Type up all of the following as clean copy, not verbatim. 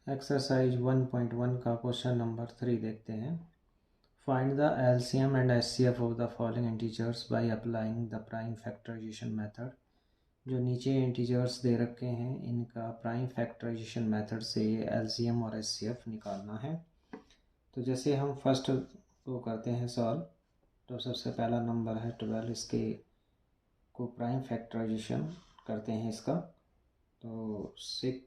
Exercise 1.1 का question number 3 देखते हैं। Find the LCM and HCF of the following integers by applying the prime factorisation method. जो नीचे integers दे रखे हैं इनका प्राइम फैक्टराइजेशन मेथड से एलसीएम और एचसीएफ निकालना है। तो जैसे हम फर्स्ट को करते हैं सॉल्व, तो सबसे पहला नंबर है 12, इसके को प्राइम फैक्टराइजेशन करते हैं इसका। तो 6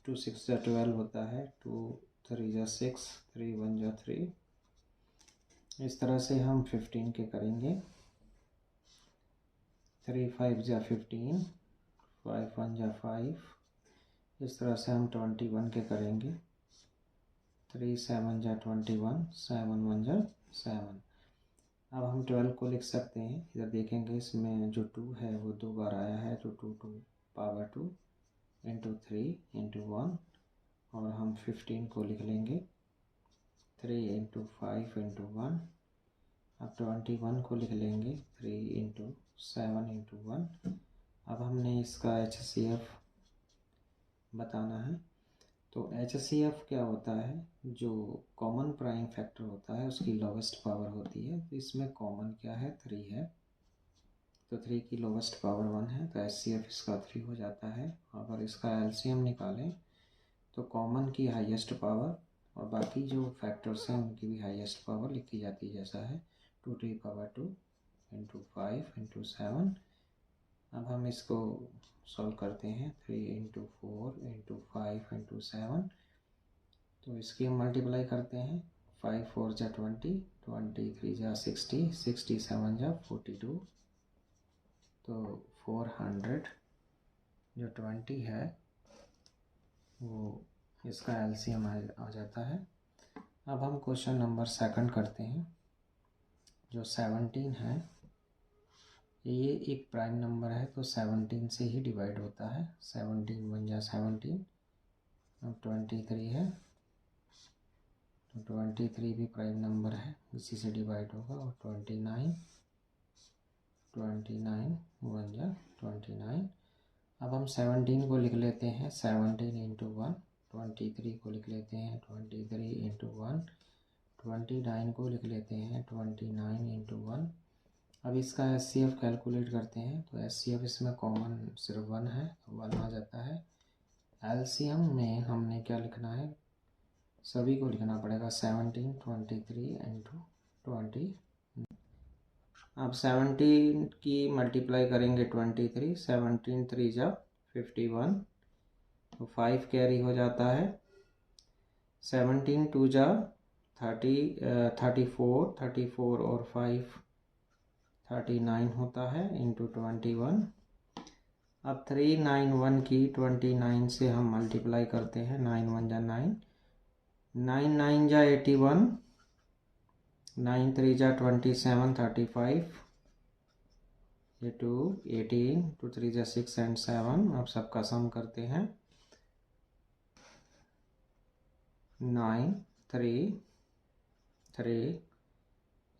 टू 6 जा 12 होता है, 2 3 जा 6, 3 1 जा 3। इस तरह से हम 15 के करेंगे, 3 5 जा 15, 5 1 जा 5। इस तरह से हम 21 के करेंगे, 3 7 जा 21, 7 1 जा 7। अब हम 12 को लिख सकते हैं। इधर देखेंगे इसमें जो 2 है वो 2 बार आया है, तो 2 2 पावर 2 इंटू 3 इंटू 1। और हम 15 को लिख लेंगे 3 इंटू 5 इंटू 1। अब 21 को लिख लेंगे 3 इंटू 7 इंटू 1। अब हमने इसका HCF बताना है। तो HCF क्या होता है, जो कॉमन प्राइम फैक्टर होता है उसकी लोवेस्ट पावर होती है। तो इसमें कॉमन क्या है, 3 है, तो 3 की लोवेस्ट पावर 1 है, तो HCF इसका 3 हो जाता है। अगर इसका LCM निकालें तो कॉमन की हाईएस्ट पावर और बाकी जो फैक्टर्स हैं उनकी भी हाईएस्ट पावर लिखी जाती है, जैसा है 2 इंटू 5 इंटू 7। अब हम इसको सॉल्व करते हैं, 3 इंटू 4 इंटू 5 इंटू 7। तो इसकी हम मल्टीप्लाई करते हैं, 5 4 जा 20, 23 जा 60, 67 जा 42। तो 400 जो 20 है वो इसका LCM आ जाता है। अब हम क्वेश्चन नंबर 2 करते हैं। जो 17 है ये एक प्राइम नंबर है, तो 17 से ही डिवाइड होता है। 17 1 जा 17। अब 23 है, तो 23 भी प्राइम नंबर है, इसी से डिवाइड होगा। और 29 1 जा 29। अब हम 17 को लिख लेते हैं 17 इंटू 1, 23 को लिख लेते हैं 23 इंटू 1, 29 को लिख लेते हैं 29 इंटू 1। अब इसका HCF कैलकुलेट करते हैं। तो HCF इसमें कॉमन सिर्फ 1 है, 1 आ जाता है। LCM में हमने क्या लिखना है, सभी को लिखना पड़ेगा, 17 23 इंटू 20। अब 17 की मल्टीप्लाई करेंगे 23, 17 3 जा 51, तो 5 कैरी हो जाता है। 17 2 जा 34 और 5 39 होता है, इंटू 21। अब 391 की 29 से हम मल्टीप्लाई करते हैं, 9 1 जा 9, 9 9 जा 81, 9 3 जा 27, 35, ये 2 18, 2 3 जा 6 एंड 7। अब सबका सम करते हैं, 9 3 3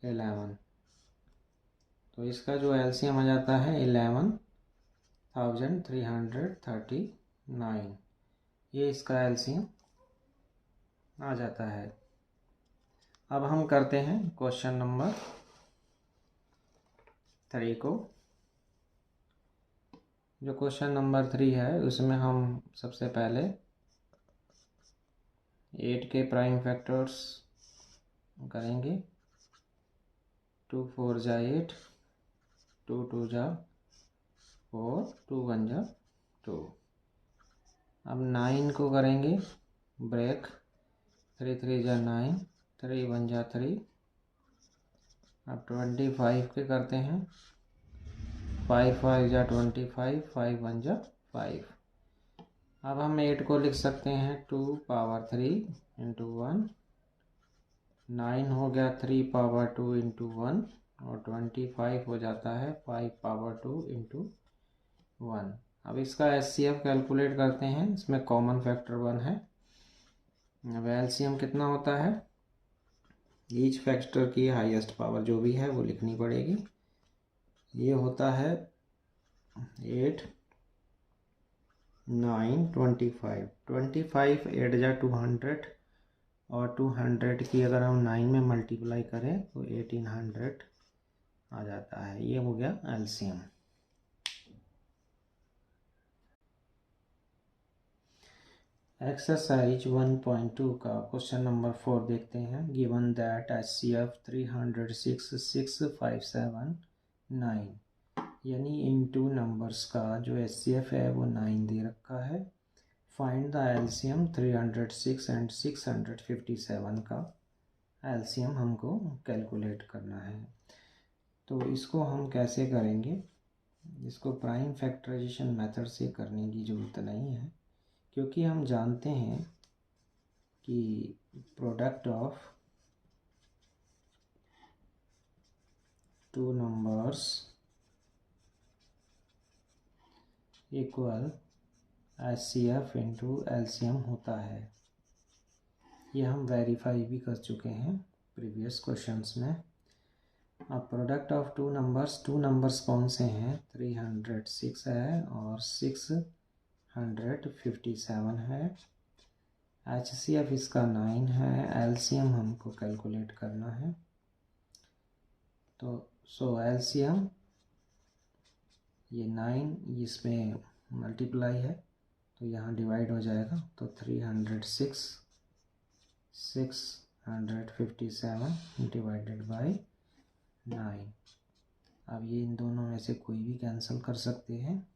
11। तो इसका जो LCM आ जाता है 11,339। ये इसका LCM आ जाता है। अब हम करते हैं क्वेश्चन नंबर 3 को। जो क्वेश्चन नंबर 3 है उसमें हम सबसे पहले 8 के प्राइम फैक्टर्स करेंगे। 2 4 जा 8, 2 2 जा 4, 2 1 जा 2। अब 9 को करेंगे ब्रेक, 3 3 जा 9, 3 1 जा 3। अब 25 के करते हैं, 5 5 जा 25, 5 1 जा 5। अब हम 8 को लिख सकते हैं 2 पावर 3 इंटू 1। 9 हो गया 3 पावर 2 इंटू 1, और 25 हो जाता है 5 पावर 2 इंटू 1। अब इसका HCF कैलकुलेट करते हैं। इसमें कॉमन फैक्टर 1 है। अब LCM कितना होता है, ईच फैक्टर की हाईएस्ट पावर जो भी है वो लिखनी पड़ेगी। ये होता है 8 9 25 25 8 जा 200 और 200 की अगर हम 9 में मल्टीप्लाई करें तो 1800 आ जाता है। ये हो गया एलसीएम। एक्सरसाइज 1.2 का क्वेश्चन नंबर 4 देखते हैं। गिवन दैट HCF 306,657,9 यानी इन टू नंबर्स का जो HCF है वो 9 दे रखा है। फाइंड द एलसीएम 306 एंड 657 का एलसीएम हमको कैलकुलेट करना है। तो इसको हम कैसे करेंगे? इसको प्राइम फैक्टराइजेशन मेथड से करने की ज़रूरत नहीं है, क्योंकि हम जानते हैं कि product of two numbers equal HCF into LCM होता है। ये हम वेरीफाई भी कर चुके हैं प्रीवियस क्वेश्चंस में। अब प्रोडक्ट ऑफ टू नंबर्स कौन से हैं? 306 है और 657 है। HCF इसका 9 है। एलसीएम हमको कैलकुलेट करना है। तो एलसीएम ये 9 इसमें मल्टीप्लाई है तो यहाँ डिवाइड हो जाएगा, तो 306 657 डिवाइडेड बाई 9। अब ये इन दोनों में से कोई भी कैंसिल कर सकते हैं।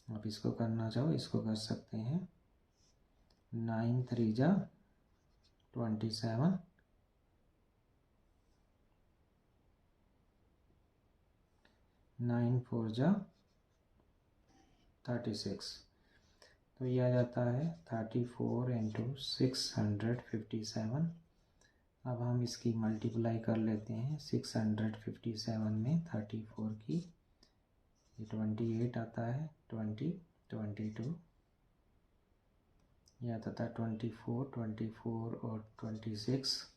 आप इसको करना चाहो इसको कर सकते हैं। 9 3 जा 27, 9 4 जा 36, तो ये आ जाता है 34 इंटू 657। अब हम इसकी मल्टीप्लाई कर लेते हैं। 657 में 34 की 28 आता है, 20 22, यह आता था 24 और 26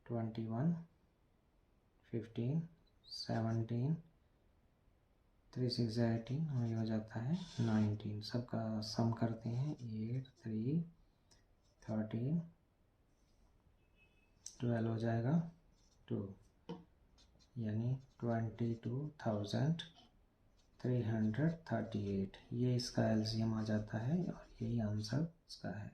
21 15 17 3 6 18 और ये हो जाता है 19। सबका सम करते हैं। 8 3 13 12 हो जाएगा 2, यानी 22,338। ये इसका एलसीएम आ जाता है और यही आंसर इसका है।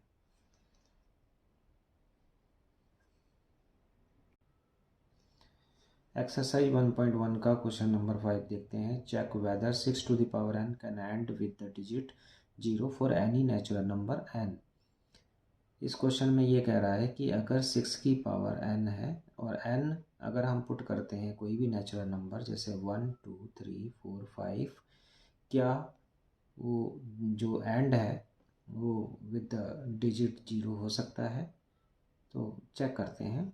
एक्सरसाइज 1.1 का क्वेश्चन नंबर 5 देखते हैं। Check whether 6 to the power n can end with the digit 0 for any natural number n। इस क्वेश्चन में ये कह रहा है कि अगर 6 की पावर n है और n अगर हम पुट करते हैं कोई भी नेचुरल नंबर जैसे 1 2 3 4 5, क्या वो जो एंड है वो विद द डिजिट 0 हो सकता है? तो चेक करते हैं।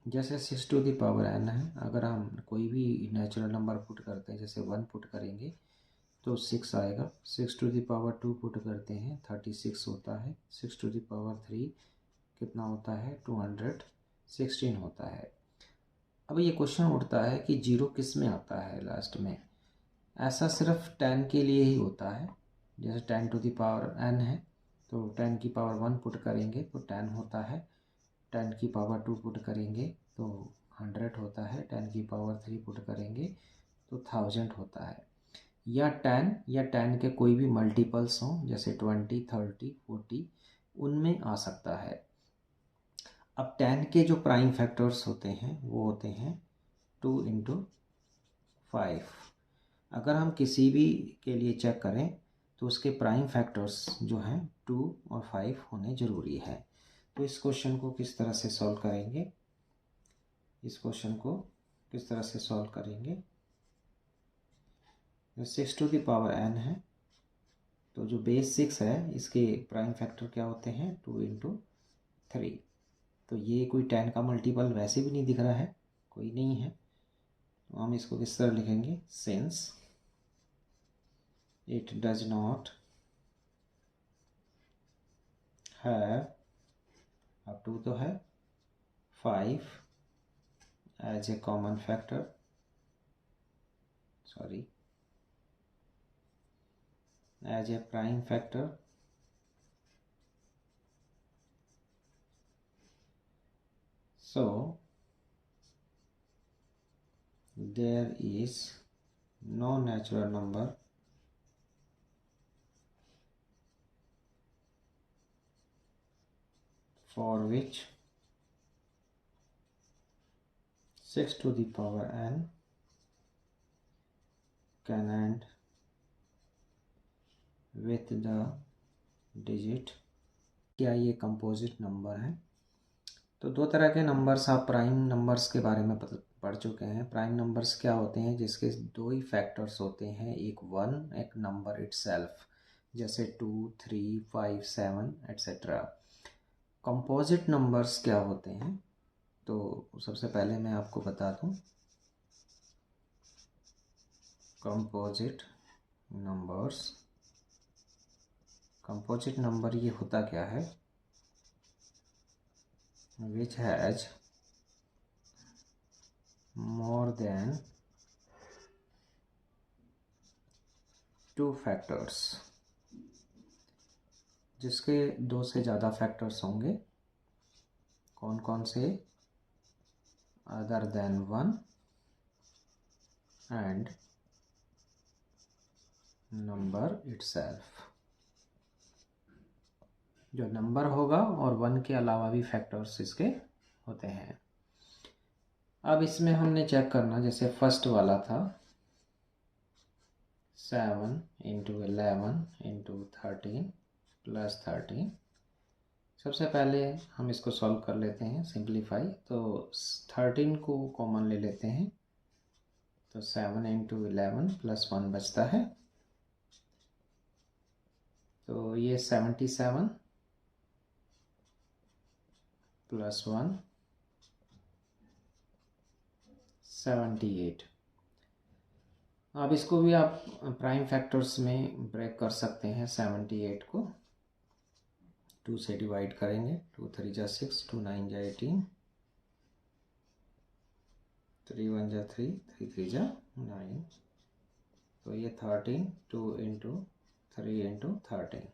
जैसे 6 टू द पावर n है, अगर हम कोई भी नेचुरल नंबर पुट करते हैं, जैसे 1 पुट करेंगे तो 6 आएगा। 6 टू द पावर 2 पुट करते हैं 36 होता है। 6 टू द पावर 3 कितना होता है? 216 होता है। अब ये क्वेश्चन उठता है कि 0 किस में आता है लास्ट में? ऐसा सिर्फ 10 के लिए ही होता है। जैसे 10 टू द पावर n है तो 10 की पावर 1 पुट करेंगे तो 10 होता है। 10 की पावर 2 पुट करेंगे तो 100 होता है। 10 की पावर 3 पुट करेंगे तो 1000 होता है। या 10 के कोई भी मल्टीपल्स हों जैसे 20 30 40, उनमें आ सकता है। अब 10 के जो प्राइम फैक्टर्स होते हैं वो होते हैं 2 इंटू 5। अगर हम किसी भी के लिए चेक करें तो उसके प्राइम फैक्टर्स जो हैं 2 और 5 होने ज़रूरी है। तो इस क्वेश्चन को किस तरह से सॉल्व करेंगे? 6 टू द पावर n है तो जो बेस 6 है इसके प्राइम फैक्टर क्या होते हैं? 2 इंटू 3। तो ये कोई 10 का मल्टीपल वैसे भी नहीं दिख रहा है, कोई नहीं है। तो हम इसको किस तरह लिखेंगे? Since it does not have, अब 2 तो है, 5 as a common factor, sorry as a prime factor. So there is no natural number for which 6 to the power n can end with the digit। क्या ये composite number है? तो दो तरह के नंबर्स, आप प्राइम नंबर्स के बारे में पढ़ चुके हैं। प्राइम नंबर्स क्या होते हैं? जिसके दो ही फैक्टर्स होते हैं, एक 1, एक नंबर इटसेल्फ, जैसे 2, 3, 5, 7 एट्सेट्रा। कंपोजिट नंबर्स क्या होते हैं? तो सबसे पहले मैं आपको बता दूं, कंपोजिट नंबर ये होता क्या है? which has more than 2 factors, जिसके 2 से ज़्यादा फैक्टर्स होंगे। कौन कौन से? Other than 1 and number itself. जो नंबर होगा और 1 के अलावा भी फैक्टर्स इसके होते हैं। अब इसमें हमने चेक करना, जैसे फर्स्ट वाला था 7 × 11 × 13 + 13। सबसे पहले हम इसको सॉल्व कर लेते हैं, सिंप्लीफाई। तो 13 को कॉमन ले लेते हैं, तो 7 × 11 + 1 बचता है। तो ये 77 + 1 78। अब इसको भी आप प्राइम फैक्टर्स में ब्रेक कर सकते हैं। 78 को 2 से डिवाइड करेंगे, 2 3 जा 6, 2 9 जा 18, 3 1 जा 3, 3 3 जा 9। तो ये 13, 2 × 3 × 13।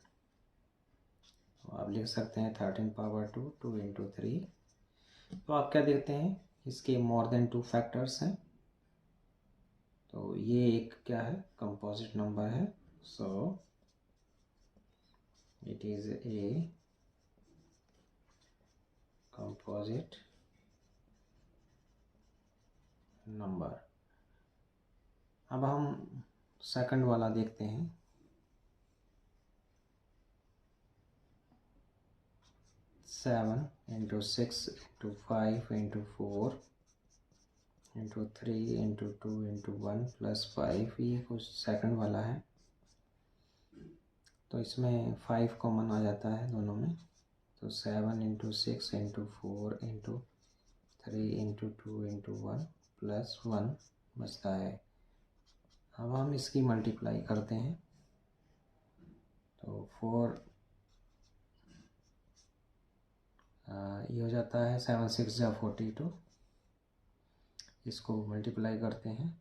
तो आप लिख सकते हैं 13 पावर 2, 2 × 3। तो आप क्या देखते हैं, इसके मोर देन 2 फैक्टर्स हैं। तो ये एक क्या है? कंपोजिट नंबर है। सो it is a composite number. अब हम सेकंड वाला देखते हैं। 7 × 6 × 5 × 4 × 3 × 2 × 1 + 5, ये कुछ सेकंड वाला है। तो इसमें 5 कॉमन आ जाता है दोनों में। तो 7 × 6 × 4 × 3 × 2 × 1 + 1 बचता है। अब हम इसकी मल्टीप्लाई करते हैं, तो 4 ये हो जाता है 7 6 जा 42। इसको मल्टीप्लाई करते हैं,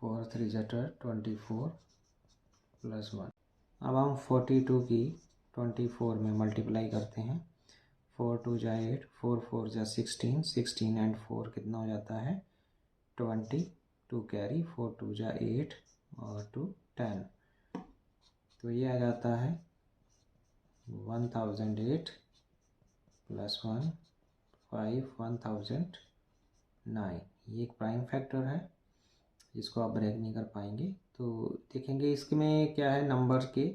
4 3 जा 24 + 1। अब हम 42 की 24 में मल्टीप्लाई करते हैं, 4 2 जा 8, 4 4 जा 16, 16 एंड 4 कितना हो जाता है? 20, 2 कैरी, 4 2 जा 8 और 2 10। तो ये आ जाता है 1008 + 1 5 1009। ये एक प्राइम फैक्टर है, इसको आप ब्रेक नहीं कर पाएंगे। तो देखेंगे इसमें क्या है, नंबर के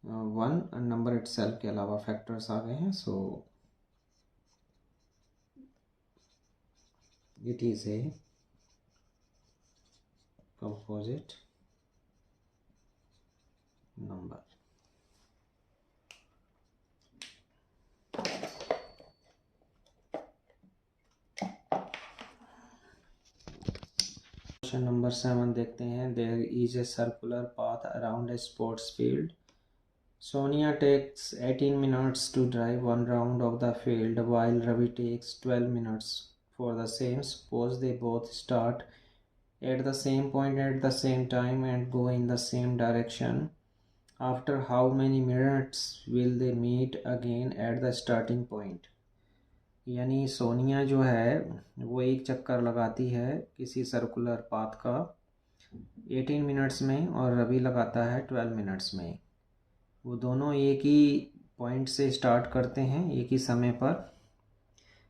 1 नंबर इटसेल्फ के अलावा फैक्टर्स आ गए हैं। So it is a composite number. Question number 7 देखते हैं। There is a circular path around a sports field. Sonia takes 18 minutes to drive one round of the field while Ravi takes 12 minutes for the same. Suppose they both start at the same point at the same time and go in the same direction. After how many minutes will they meet again at the starting point? यानी सोनिया जो है वो एक चक्कर लगाती है किसी circular path का 18 मिनट्स में और रवि लगाता है 12 मिनट्स में। वो दोनों एक ही पॉइंट से स्टार्ट करते हैं एक ही समय पर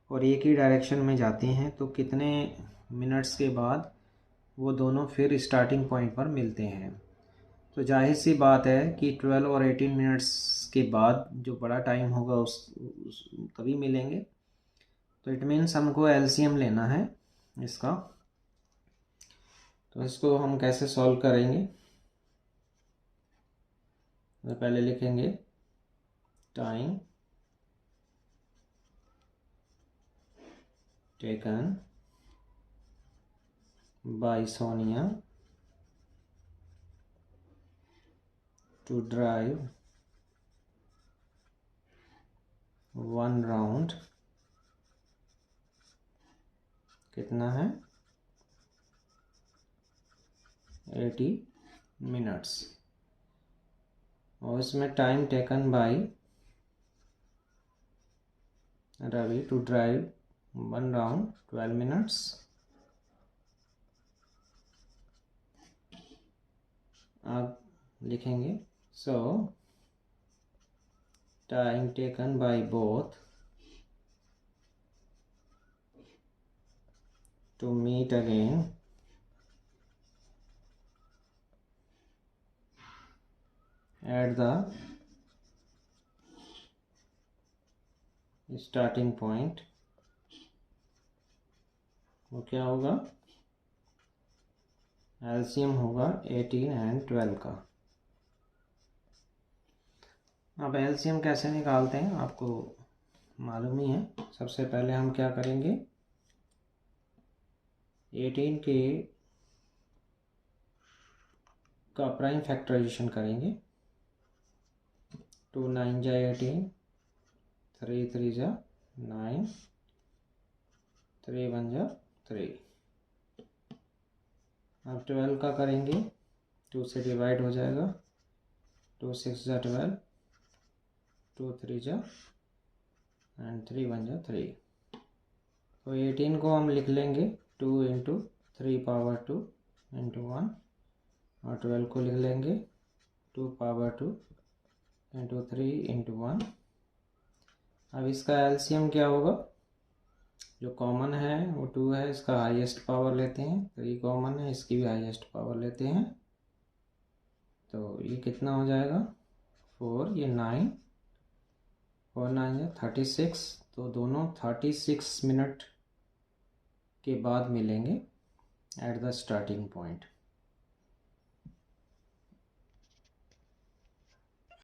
और एक ही डायरेक्शन में जाते हैं, तो कितने मिनट्स के बाद वो दोनों फिर स्टार्टिंग पॉइंट पर मिलते हैं? तो जाहिर सी बात है कि 12 और 18 मिनट्स के बाद जो बड़ा टाइम होगा उस तभी मिलेंगे। तो इट मीन्स हमको एलसीएम लेना है इसका। तो इसको हम कैसे सॉल्व करेंगे? तो पहले लिखेंगे time taken by Sonia to drive 1 round कितना है? 80 मिनट्स। और इसमें time taken by Ravi to drive 1 round 12 minutes. अब लिखेंगे so time taken by both to meet again at the starting point। वो क्या होगा? एलसीएम होगा 18 and 12 का। अब एलसीएम कैसे निकालते हैं आपको मालूम ही है। सबसे पहले हम क्या करेंगे, 18 के का प्राइम फैक्टराइजेशन करेंगे। 2 9 जा 18, 3 3 जा 9, 3 1 जा 3। अब 12 का करेंगे, 2 से डिवाइड हो जाएगा, 2 6 जा 12, 2 3 जा एंड 3 1 जा 3। तो 18 को हम लिख लेंगे 2 इंटू 3 पावर 2 इंटू 1 और 12 को लिख लेंगे 2 पावर 2 इंटू 3 इंटू 1। अब इसका एलसीएम क्या होगा? जो कॉमन है वो 2 है, इसका हाईएस्ट पावर लेते हैं। 3 कॉमन है, इसकी भी हाईएस्ट पावर लेते हैं। तो ये कितना हो जाएगा? 4, ये 9, 4 9 है 36। तो दोनों 36 मिनट के बाद मिलेंगे एट द स्टार्टिंग पॉइंट।